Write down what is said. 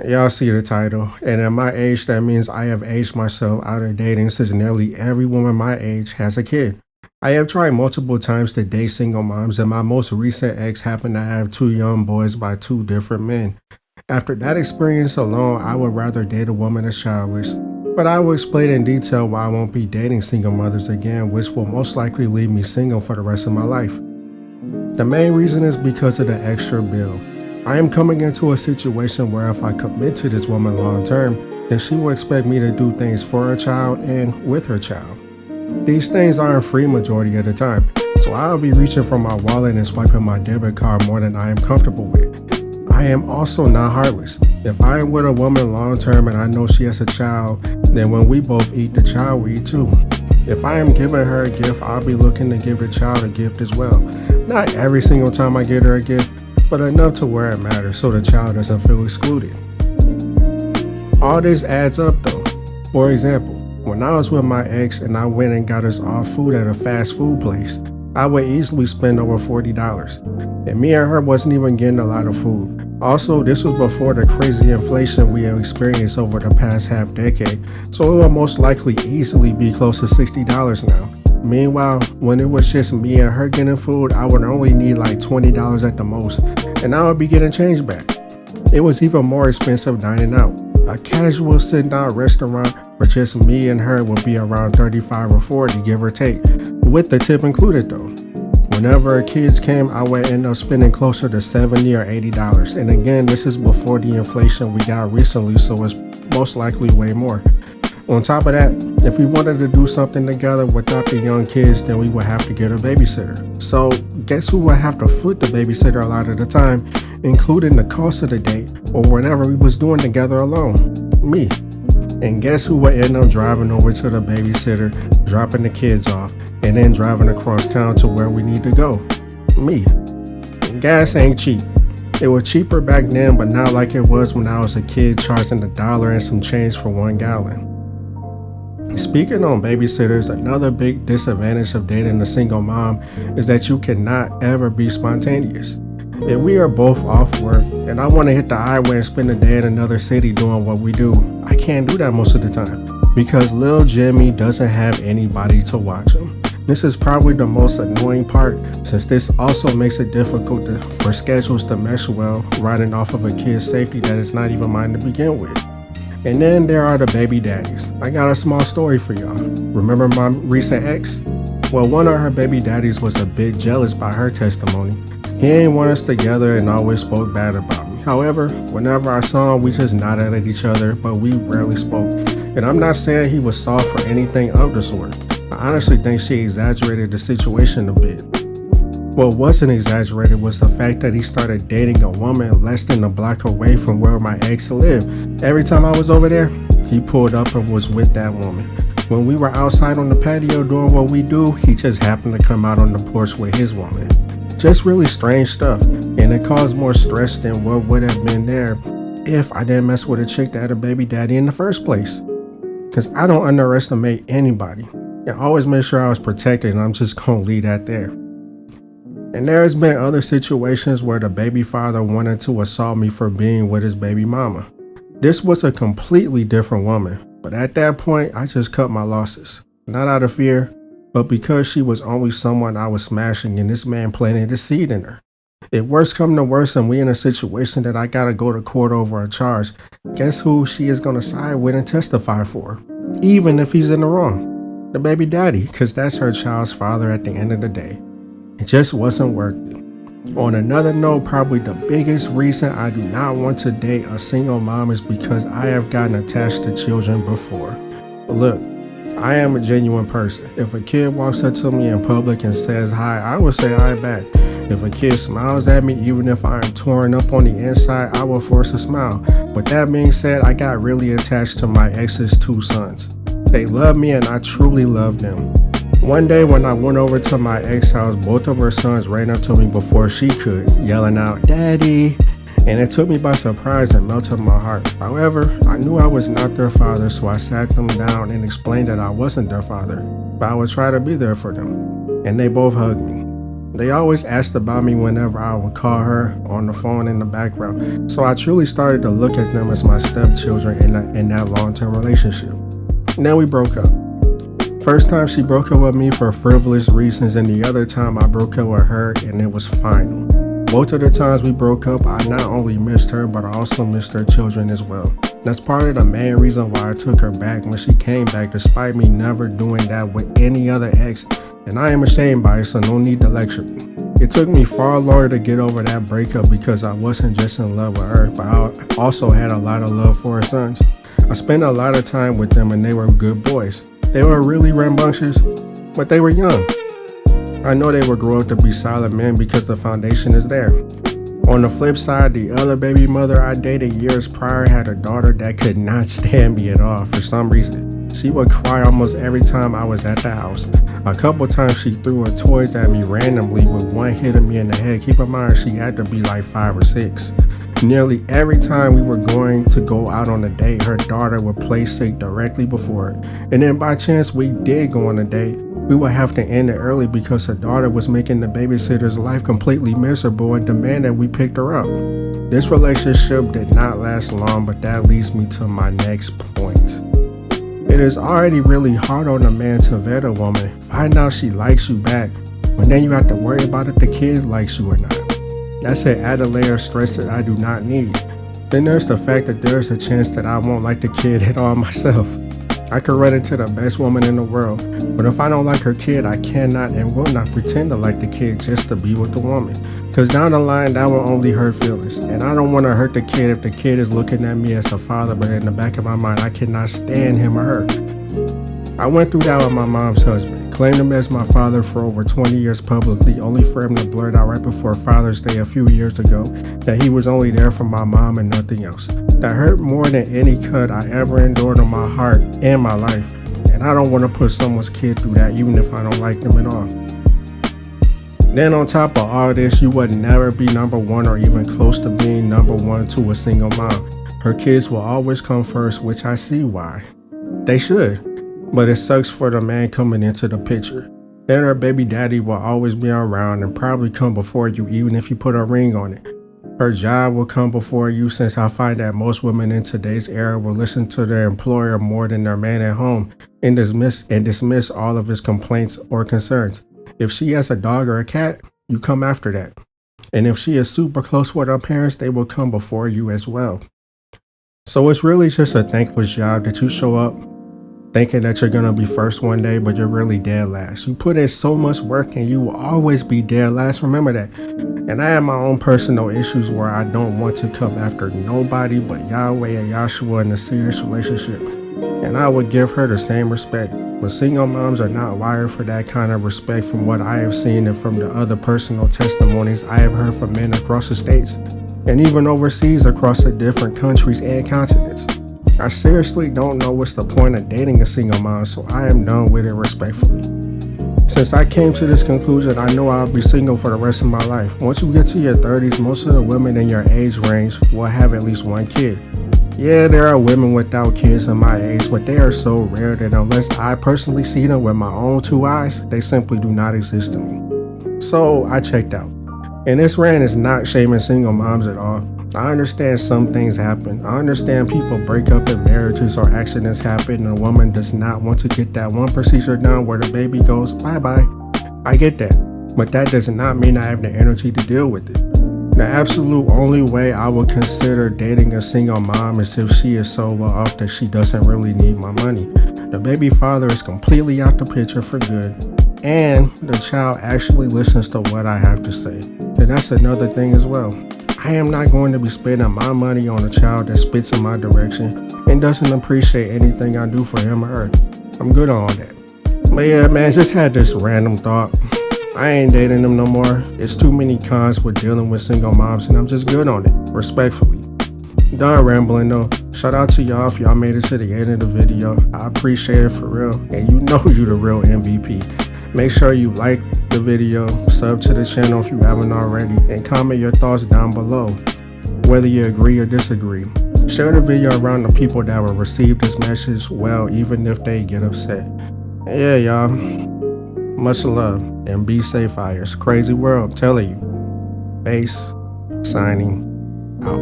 Y'all see the title. And at my age, that means I have aged myself out of dating since nearly every woman my age has a kid. I have tried multiple times to date single moms, and my most recent ex happened to have two young boys by two different men. After that experience alone, I would rather date a woman that's childless. But I will explain in detail why I won't be dating single mothers again, which will most likely leave me single for the rest of my life. The main reason is because of the extra bill. I am coming into a situation where if I commit to this woman long term, then she will expect me to do things for her child and with her child. These things aren't free majority of the time, so I'll be reaching for my wallet and swiping my debit card more than I am comfortable with. I am also not heartless. If I am with a woman long term and I know she has a child, then when we both eat, the child will eat too. If I am giving her a gift, I'll be looking to give the child a gift as well. Not every single time I get her a gift, but enough to where it matters so the child doesn't feel excluded. All this adds up though. For example, when I was with my ex and I went and got us all food at a fast food place, I would easily spend over $40. And me and her wasn't even getting a lot of food. Also, this was before the crazy inflation we have experienced over the past half decade, so it would most likely easily be close to $60 now. Meanwhile, when it was just me and her getting food, I would only need like $20 at the most, and I would be getting change back. It was even more expensive dining out. A casual sit-down restaurant for just me and her would be around $35 or $40, give or take, with the tip included though. Whenever our kids came, I would end up spending closer to $70 or $80. And again, this is before the inflation we got recently, so it's most likely way more. On top of that, if we wanted to do something together without the young kids, then we would have to get a babysitter. So guess who would have to foot the babysitter a lot of the time, including the cost of the date or whatever we was doing together alone? Me. And guess who would end up driving over to the babysitter, dropping the kids off, and then driving across town to where we need to go? Me. And gas ain't cheap. It was cheaper back then, but not like it was when I was a kid charging $1 and some change for 1 gallon. Speaking on babysitters, another big disadvantage of dating a single mom is that you cannot ever be spontaneous. If we are both off work and I want to hit the highway and spend the day in another city doing what we do, I can't do that most of the time because Lil Jimmy doesn't have anybody to watch him. This is probably the most annoying part, since this also makes it difficult for schedules to mesh well, riding off of a kid's safety that is not even mine to begin with. And then there are the baby daddies. I got a small story for y'all. Remember my recent ex? Well, one of her baby daddies was a bit jealous by her testimony. He ain't want us together and always spoke bad about me. However, whenever I saw him, we just nodded at each other, but we rarely spoke. And I'm not saying he was soft or anything of the sort. I honestly think she exaggerated the situation a bit. What wasn't exaggerated was the fact that he started dating a woman less than a block away from where my ex lived. Every time I was over there, he pulled up and was with that woman. When we were outside on the patio doing what we do, he just happened to come out on the porch with his woman. Just really strange stuff, and it caused more stress than what would have been there if I didn't mess with a chick that had a baby daddy in the first place. Cause I don't underestimate anybody, and always make sure I was protected, and I'm just gonna leave that there. And there has been other situations where the baby father wanted to assault me for being with his baby mama. This was a completely different woman, but at that point, I just cut my losses. Not out of fear, but because she was only someone I was smashing and this man planted the seed in her. If worse come to worse and we in a situation that I gotta go to court over a charge, guess who she is gonna side with and testify for? Even if he's in the wrong. The baby daddy, cause that's her child's father at the end of the day. It just wasn't worth it. On another note, probably the biggest reason I do not want to date a single mom is because I have gotten attached to children before. But look, I am a genuine person. If a kid walks up to me in public and says hi, I will say hi back. If a kid smiles at me, even if I am torn up on the inside, I will force a smile. But that being said, I got really attached to my ex's 2 sons. They love me and I truly love them. One day when I went over to my ex house, both of her sons ran up to me before she could, yelling out, "Daddy!" And it took me by surprise and melted my heart. However, I knew I was not their father, so I sat them down and explained that I wasn't their father, but I would try to be there for them. And they both hugged me. They always asked about me whenever I would call her on the phone in the background, so I truly started to look at them as my stepchildren in that long-term relationship. And then we broke up. First time she broke up with me for frivolous reasons, and the other time I broke up with her and it was final. Both of the times we broke up, I not only missed her, but I also missed her children as well. That's part of the main reason why I took her back when she came back, despite me never doing that with any other ex, and I am ashamed by it, so no need to lecture me. It took me far longer to get over that breakup because I wasn't just in love with her, but I also had a lot of love for her sons. I spent a lot of time with them and they were good boys. They were really rambunctious, but they were young. I know they will grow up to be solid men because the foundation is there. On the flip side, the other baby mother I dated years prior had a daughter that could not stand me at all for some reason. She would cry almost every time I was at the house. A couple times she threw her toys at me randomly with one hitting me in the head. Keep in mind, she had to be like 5 or 6. Nearly every time we were going to go out on a date, her daughter would play sick directly before it. And then by chance we did go on a date, we would have to end it early because her daughter was making the babysitter's life completely miserable and demanded we picked her up. This relationship did not last long, but that leads me to my next point. It is already really hard on a man to vet a woman, find out she likes you back, but then you have to worry about if the kid likes you or not. That's an added layer of stress that I do not need. Then there's the fact that there's a chance that I won't like the kid at all myself. I could run into the best woman in the world, but if I don't like her kid, I cannot and will not pretend to like the kid just to be with the woman. Cause down the line, that will only hurt feelings. And I don't want to hurt the kid if the kid is looking at me as a father, but in the back of my mind, I cannot stand him or her. I went through that with my mom's husband, claimed him as my father for over 20 years publicly, only for him to blurt out right before Father's Day a few years ago that he was only there for my mom and nothing else. That hurt more than any cut I ever endured on my heart and my life, and I don't want to put someone's kid through that even if I don't like them at all. Then on top of all this, you would never be number one or even close to being number one to a single mom. Her kids will always come first, which I see why. They should. But it sucks for the man coming into the picture. Then her baby daddy will always be around and probably come before you even if you put a ring on it. Her job will come before you, since I find that most women in today's era will listen to their employer more than their man at home and dismiss all of his complaints or concerns. If she has a dog or a cat, you come after that. And if she is super close with her parents, they will come before you as well. So it's really just a thankless job that you show up thinking that you're gonna be first one day, but you're really dead last. You put in so much work and you will always be dead last. Remember that. And I have my own personal issues where I don't want to come after nobody but Yahweh and Yahshua in a serious relationship. And I would give her the same respect. But single moms are not wired for that kind of respect from what I have seen and from the other personal testimonies I have heard from men across the states and even overseas across the different countries and continents. I seriously don't know what's the point of dating a single mom, so I am done with it respectfully. Since I came to this conclusion, I know I'll be single for the rest of my life. Once you get to your 30s, most of the women in your age range will have at least one kid. Yeah, there are women without kids in my age, but they are so rare that unless I personally see them with my own 2 eyes, they simply do not exist to me. So I checked out. And this rant is not shaming single moms at all. I understand some things happen. I understand people break up in marriages or accidents happen and a woman does not want to get that one procedure done where the baby goes bye-bye. I get that, but that does not mean I have the energy to deal with it. The absolute only way I would consider dating a single mom is if she is so well off that she doesn't really need my money. The baby father is completely out the picture for good, and the child actually listens to what I have to say. And that's another thing as well. I am not going to be spending my money on a child that spits in my direction and doesn't appreciate anything I do for him or her. I'm good on all that. But yeah, man, just had this random thought. I ain't dating them no more. It's too many cons with dealing with single moms, and I'm just good on it, respectfully. Done rambling though. Shout out to y'all if y'all made it to the end of the video. I appreciate it for real, and you know you the real MVP. Make sure you like the video, sub to the channel if you haven't already, and comment your thoughts down below, whether you agree or disagree. Share the video around the people that will receive this message well, even if they get upset. Yeah, y'all. Much love and be safe out here. It's a crazy world, I'm telling you. Face signing out.